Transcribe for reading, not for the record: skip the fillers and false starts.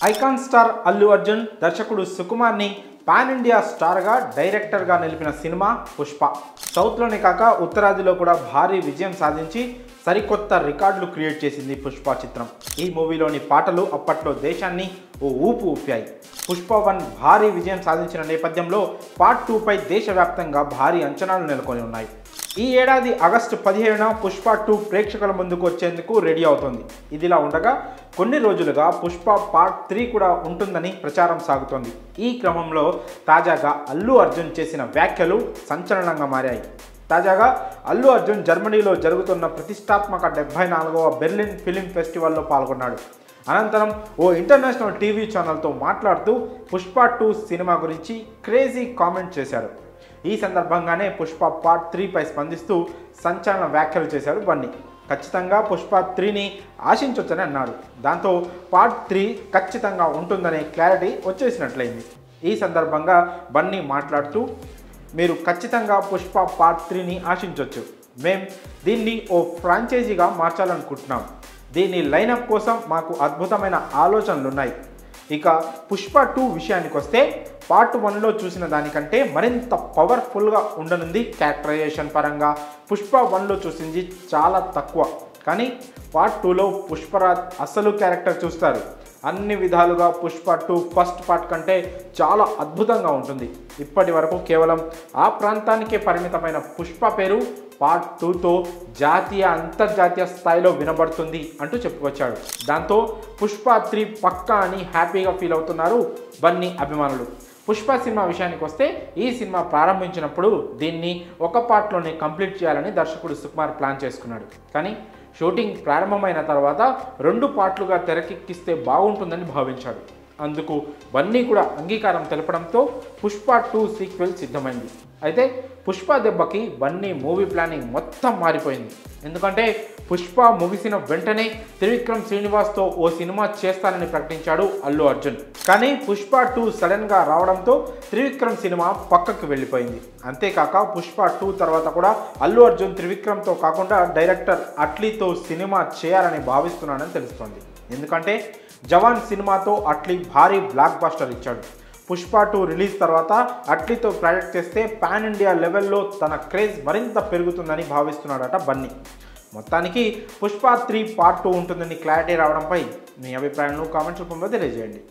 Icon star Allu Arjun దర్శకుడు సుకుమార్ని pan India స్టార్గా డైరెక్టర్గా నిలిపిన సినిమా పుష్ప. సౌత్లోనే కాక ఉత్తరాదిలో కూడా భారీ విజయం సాధించి సరికొత్త రికార్డులు క్రియేట్ చేసింది పుష్ప చిత్రం. ఈ మూవీలోని పాటలు అప్పట్లో దేశాన్ని ఓ ఊపు ఊపాయి. పుష్ప 1 భారీ విజయం సాధించిన నేపథ్యంలో పార్ట్ 2పై దేశవ్యాప్తంగా భారీ అంచనాలు నెలకొని ఉన్నాయి. ఈ ఏడాది ఆగస్టు 17న పుష్ప 2 ప్రేక్షకుల ముందుకు వచ్చేందుకు రెడీ అవుతోంది. ఇదిలా ఉండగా కొన్ని రోజులుగా పుష్ప పార్ట్ 3 కూడా ఉంటుందని ప్రచారం సాగుతోంది. ఈ క్రమంలో తాజాగా అల్లు అర్జున్ చేసిన వ్యాఖ్యలు సంచలనంగా మారాయి. తాజాగా అల్లు అర్జున్ జర్మనీలో జరుగుతున్న ప్రతిష్టాత్మక 74వ బెర్లిన్ ఫిలిం ఫెస్టివల్లో పాల్గొన్నాడు. అనంతరం ఓ ఇంటర్నేషనల్ టీవీ ఛానల్తో మాట్లాడుతూ పుష్ప 2 సినిమా గురించి క్రేజీ కామెంట్ చేశారు. ఈ సందర్భంగానే పుష్ప పార్ట్ 3పై స్పందిస్తూ సంచలన వ్యాఖ్యలు చేశాడు బన్నీ. ఖచ్చితంగా పుష్ప 3ని ఆశించొచ్చని అన్నాడు. దాంతో పార్ట్ 3 ఖచ్చితంగా ఉంటుందనే క్లారిటీ వచ్చేసినట్లయింది. ఈ సందర్భంగా బన్నీ మాట్లాడుతూ, మీరు ఖచ్చితంగా పుష్ప పార్ట్ 3ని ఆశించవచ్చు. మేం దీన్ని ఓ ఫ్రాంచైజీగా మార్చాలనుకుంటున్నాం. దీని లైనప్ కోసం మాకు అద్భుతమైన ఆలోచనలున్నాయి. ఇక పుష్ప 2 విషయానికి వస్తే పార్ట్ 1లో చూసిన దానికంటే మరింత పవర్ఫుల్గా ఉండనుంది. క్యారెక్టరైజేషన్ పరంగా పుష్ప 1లో చూసింది చాలా తక్కువ, కానీ పార్ట్ 2లో పుష్పరాజ్ అసలు క్యారెక్టర్ చూస్తారు. అన్ని విధాలుగా పుష్ప 2 ఫస్ట్ పార్ట్ కంటే చాలా అద్భుతంగా ఉంటుంది. ఇప్పటి వరకు కేవలం ఆ ప్రాంతానికే పరిమితమైన పుష్ప పేరు పార్ట్ 2తో జాతీయ అంతర్జాతీయ స్థాయిలో వినబడుతుంది అంటూ చెప్పుకొచ్చాడు. దాంతో పుష్ప 3 పక్కా అని హ్యాపీగా ఫీల్ అవుతున్నారు బన్నీ అభిమానులు. పుష్ప సినిమా విషయానికి వస్తే ఈ సినిమా ప్రారంభించినప్పుడు దీన్ని ఒక పార్ట్లోనే కంప్లీట్ చేయాలని దర్శకుడు సుకుమార్ ప్లాన్ చేసుకున్నాడు. కానీ షూటింగ్ ప్రారంభమైన తర్వాత 2 పార్ట్లుగా తెరకెక్కిస్తే బాగుంటుందని భావించాడు. అందుకు బన్నీ కూడా అంగీకారం తెలపడంతో పుష్ప 2 సీక్వెల్ సిద్ధమైంది. అయితే పుష్ప దెబ్బకి బన్నీ మూవీ ప్లానింగ్ మొత్తం మారిపోయింది. ఎందుకంటే పుష్ప ముగిసిన వెంటనే త్రివిక్రమ్ శ్రీనివాస్తో ఓ సినిమా చేస్తానని ప్రకటించాడు అల్లు అర్జున్. కానీ పుష్ప 2 సడన్గా రావడంతో త్రివిక్రమ్ సినిమా పక్కకు వెళ్ళిపోయింది. అంతేకాక పుష్ప 2 తర్వాత కూడా అల్లు అర్జున్ త్రివిక్రమ్తో కాకుండా డైరెక్టర్ అట్లీతో సినిమా చేయాలని భావిస్తున్నాడని తెలుస్తోంది. ఎందుకంటే జవాన్ సినిమాతో అట్లీ భారీ బ్లాక్ బస్టర్ ఇచ్చాడు. పుష్ప 2 రిలీజ్ తర్వాత అట్లీతో ప్రాజెక్ట్ చేస్తే పాన్ ఇండియా లెవెల్లో తన క్రేజ్ మరింత పెరుగుతుందని భావిస్తున్నాడట బన్నీ. మొత్తానికి పుష్ప 3 పార్ట్ 2 ఉంటుందని క్లారిటీ రావడంపై మీ అభిప్రాయాలను కామెంట్స్ రూపంలో తెలియజేయండి.